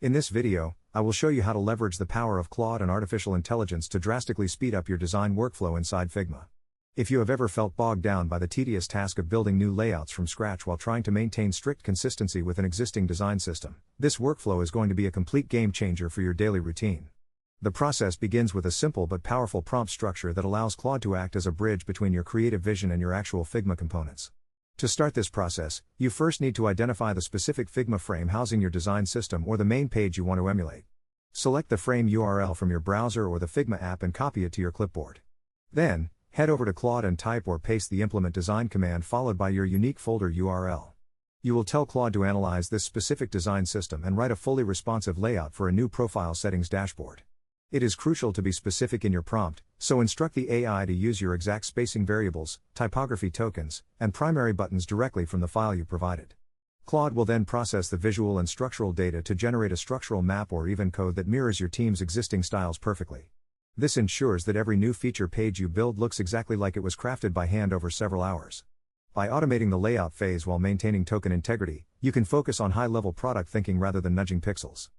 In this video, I will show you how to leverage the power of Claude and artificial intelligence to drastically speed up your design workflow inside Figma. If you have ever felt bogged down by the tedious task of building new layouts from scratch while trying to maintain strict consistency with an existing design system, this workflow is going to be a complete game changer for your daily routine. The process begins with a simple but powerful prompt structure that allows Claude to act as a bridge between your creative vision and your actual Figma components. To start this process, you first need to identify the specific Figma frame housing your design system or the main page you want to emulate. Select the frame URL from your browser or the Figma app and copy it to your clipboard. Then, head over to Claude and type or paste the implement design command followed by your unique folder URL. You will tell Claude to analyze this specific design system and write a fully responsive layout for a new profile settings dashboard. It is crucial to be specific in your prompt, so instruct the AI to use your exact spacing variables, typography tokens, and primary buttons directly from the file you provided. Claude will then process the visual and structural data to generate a structural map or even code that mirrors your team's existing styles perfectly. This ensures that every new feature page you build looks exactly like it was crafted by hand over several hours. By automating the layout phase while maintaining token integrity, you can focus on high-level product thinking rather than nudging pixels.